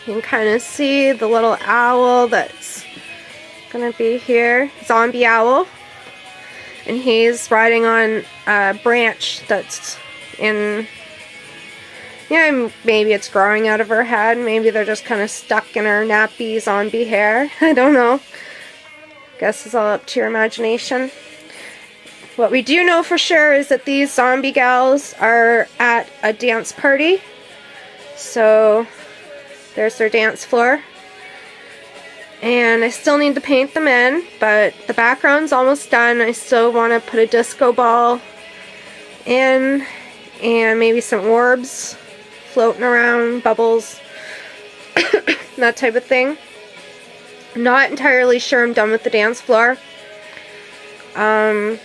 You can kind of see the little owl that's gonna be here, zombie owl, and he's riding on a branch that's in, yeah, maybe it's growing out of her head, maybe they're just kind of stuck in her nappy zombie hair. I don't know. Guess it's all up to your imagination. What we do know for sure is that these zombie gals are at a dance party. So there's their dance floor. And I still need to paint them in, but the background's almost done. I still want to put a disco ball in and maybe some orbs floating around, bubbles, that type of thing. Not entirely sure I'm done with the dance floor. Kind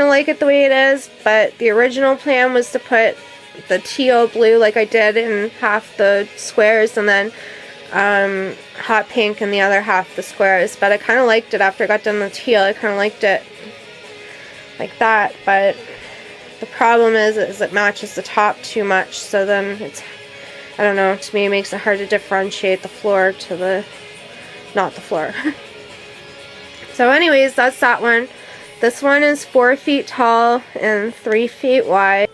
of like it the way it is, but the original plan was to put the teal blue like I did in half the squares and then hot pink in the other half the squares, but I kind of liked it after I got done with teal. I kind of liked it like that, but the problem is it matches the top too much, so then it's, I don't know, to me it makes it hard to differentiate the floor to the, not the floor. So anyways, that's that one. This one is 4 feet tall and 3 feet wide.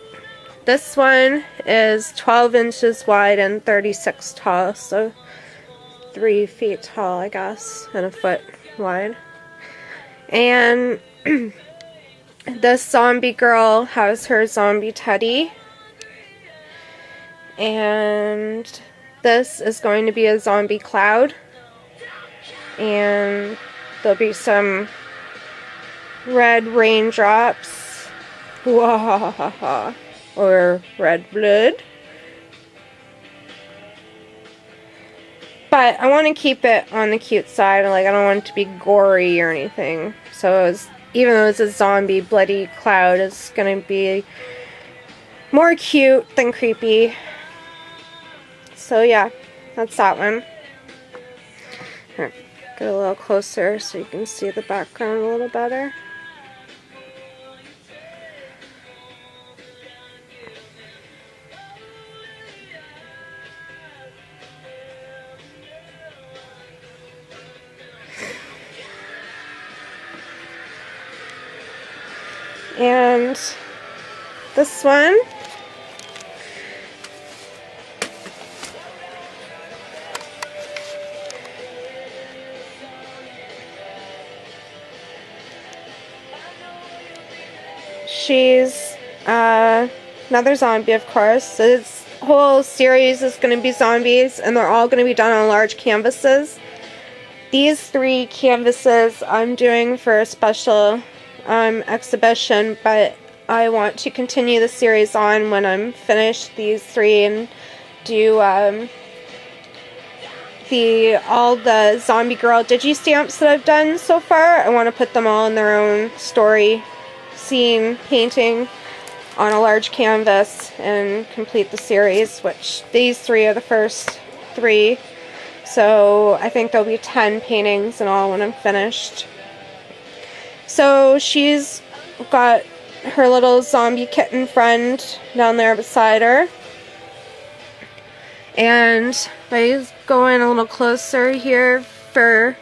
This one is 12 inches wide and 36 tall, so 3 feet tall, I guess, and a foot wide. And this zombie girl has her zombie teddy. And this is going to be a zombie cloud. And there'll be some red raindrops. Wahahaha. Or red blood. But I want to keep it on the cute side. Like, I don't want it to be gory or anything. So even though it's a zombie bloody cloud, it's going to be more cute than creepy. So yeah, that's that one. Here, get a little closer so you can see the background a little better. And this one, she's another zombie, of course. This whole series is going to be zombies, and they're all going to be done on large canvases. These 3 canvases I'm doing for a special exhibition, but I want to continue the series on when I'm finished these 3 and do all the zombie girl digi-stamps that I've done so far. I want to put them all in their own story, scene, painting on a large canvas and complete the series, which these 3 are the first 3. So I think there'll be 10 paintings in all when I'm finished. So she's got her little zombie kitten friend down there beside her. And if I go in a little closer here for,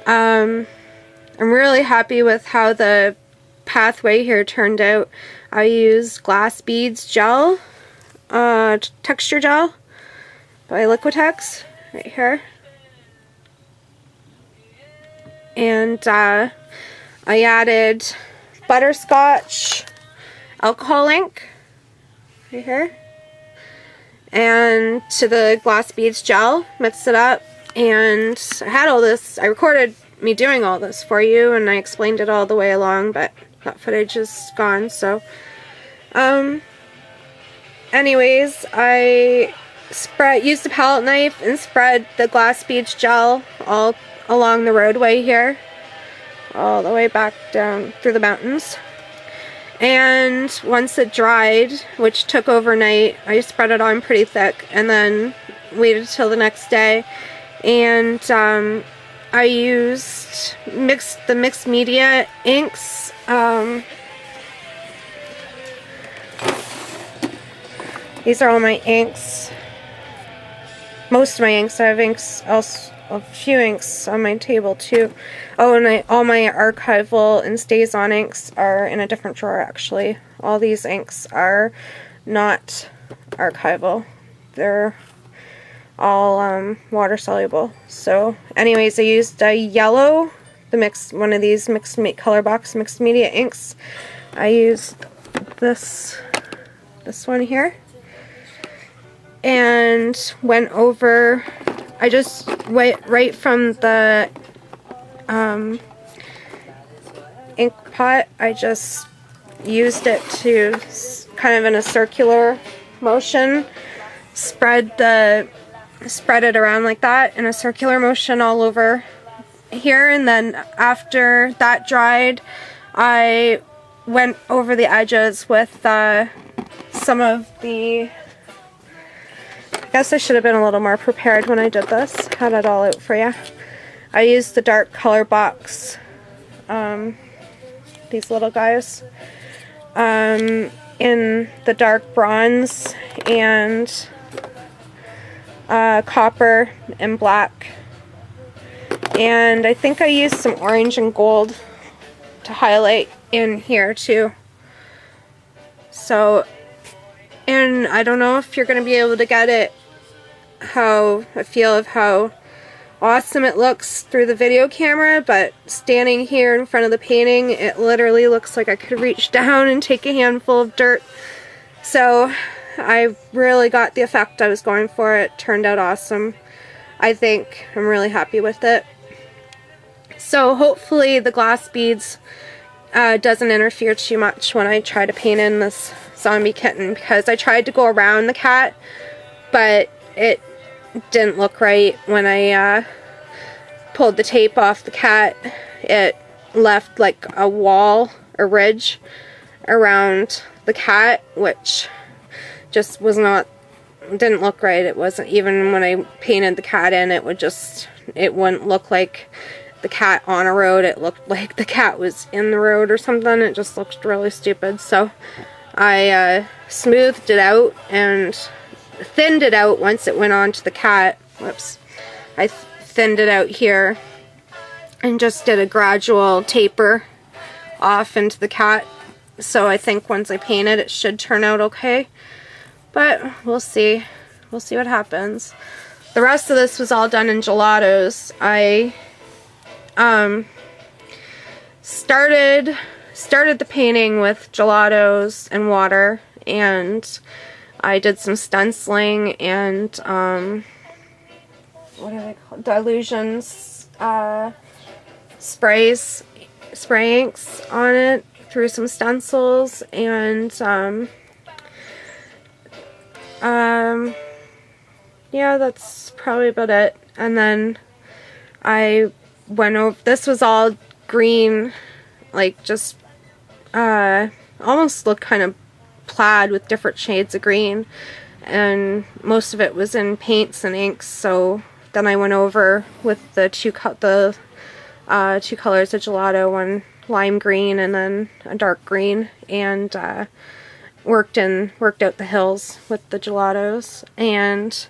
I'm really happy with how the pathway here turned out. I used glass beads gel, texture gel by Liquitex right here. And I added butterscotch alcohol ink right here and to the glass beads gel, mixed it up, and I had all this, I recorded me doing all this for you and I explained it all the way along, but that footage is gone. So anyways, I used a palette knife and spread the glass beads gel all along the roadway here, all the way back down through the mountains. And once it dried, which took overnight, I spread it on pretty thick and then waited till the next day. And I used the mixed media inks. These are all my inks. most of my inks. I have inks else, a few inks on my table too. Oh, and all my archival and stays on inks are in a different drawer actually. All these inks are not archival. They're all water soluble. So anyways, I used a yellow, one of these color box mixed media inks. I used this one here, and went over, I just went right from the ink pot, I just used it to kind of in a circular motion spread it around like that in a circular motion all over here, and then after that dried I went over the edges with some of the, I guess I should have been a little more prepared when I did this, had it all out for you. I used the dark color box, these little guys, in the dark bronze and copper and black, and I think I used some orange and gold to highlight in here too. So, and I don't know if you're going to be able to get it, a feel of how awesome it looks through the video camera, but standing here in front of the painting, it literally looks like I could reach down and take a handful of dirt. So I really got the effect I was going for. It turned out awesome. I think I'm really happy with it. So hopefully the glass beads doesn't interfere too much when I try to paint in this zombie kitten, because I tried to go around the cat, but it didn't look right. When I pulled the tape off the cat, it left like a wall, a ridge around the cat, which just didn't look right. It wasn't, even when I painted the cat in, it wouldn't look like the cat on a road. It looked like the cat was in the road or something. It just looked really stupid. So I smoothed it out and thinned it out once it went on to the cat. Whoops. I thinned it out here and just did a gradual taper off into the cat. So I think once I paint it, it should turn out okay. But we'll see. We'll see what happens. The rest of this was all done in gelatos. I started the painting with gelatos and water, and I did some stenciling and what are they called? Dilutions, spray inks on it through some stencils, and yeah, that's probably about it. And then I went over, this was all green, like just almost looked kind of plaid with different shades of green, and most of it was in paints and inks. So then I went over with the two colors of gelato, one lime green and then a dark green, and worked out the hills with the gelatos. And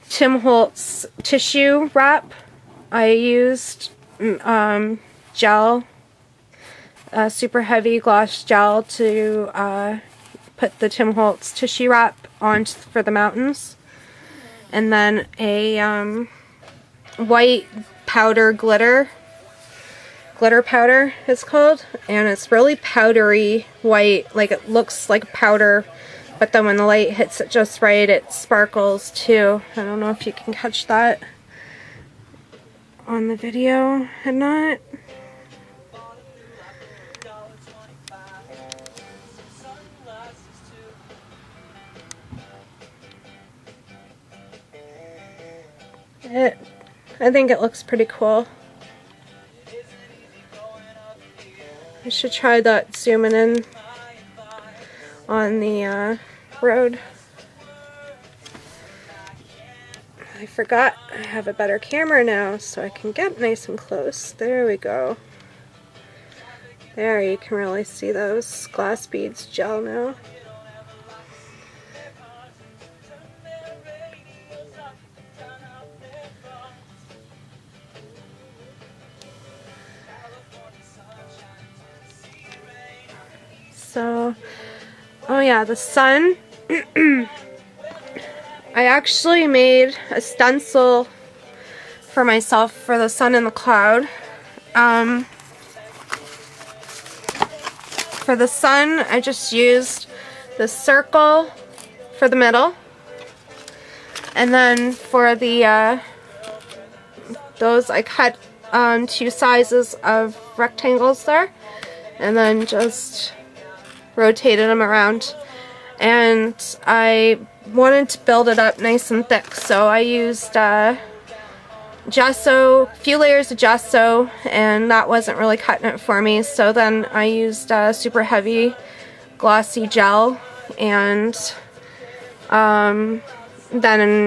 Tim Holtz tissue wrap, I used gel, super heavy gloss gel to put the Tim Holtz tissue wrap on for the mountains, and then a white powder glitter powder it's called, and it's really powdery white, like it looks like powder, but then when the light hits it just right, it sparkles too. I don't know if you can catch that on the video or not. I think it looks pretty cool. I should try that zooming in on the road. I forgot I have a better camera now, so I can get nice and close. There we go. There, you can really see those glass beads gel now. So, oh yeah, the sun. I actually made a stencil for myself for the sun and the cloud. For the sun, I just used the circle for the middle. And then for the, those I cut 2 sizes of rectangles there. And then just rotated them around. And I wanted to build it up nice and thick, so I used gesso, a few layers of gesso, and that wasn't really cutting it for me, so then I used super heavy glossy gel, and then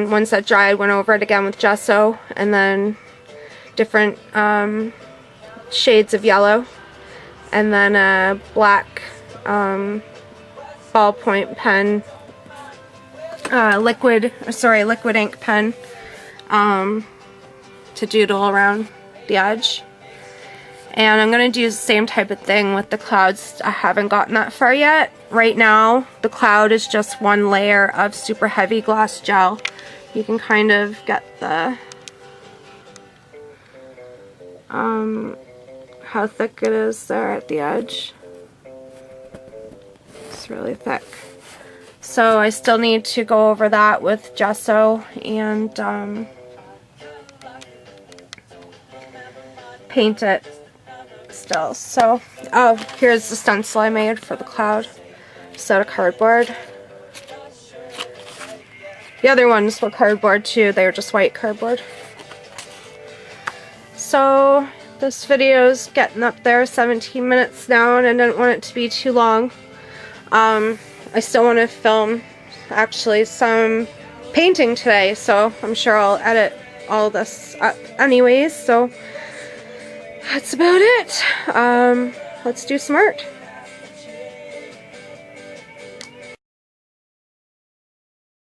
once that dried, went over it again with gesso, and then different shades of yellow, and then a black ballpoint pen, liquid ink pen, to doodle around the edge. And I'm going to do the same type of thing with the clouds. I haven't gotten that far yet. Right now, the cloud is just one layer of super heavy gloss gel. You can kind of get the how thick it is there at the edge. It's really thick. So I still need to go over that with gesso and paint it still. So, oh, here's the stencil I made for the cloud. Just out of cardboard. The other ones were cardboard too, they were just white cardboard. So, this video's getting up there, 17 minutes now, and I didn't want it to be too long. I still want to film actually some painting today, so I'm sure I'll edit all this up anyways, so that's about it. Let's do some art.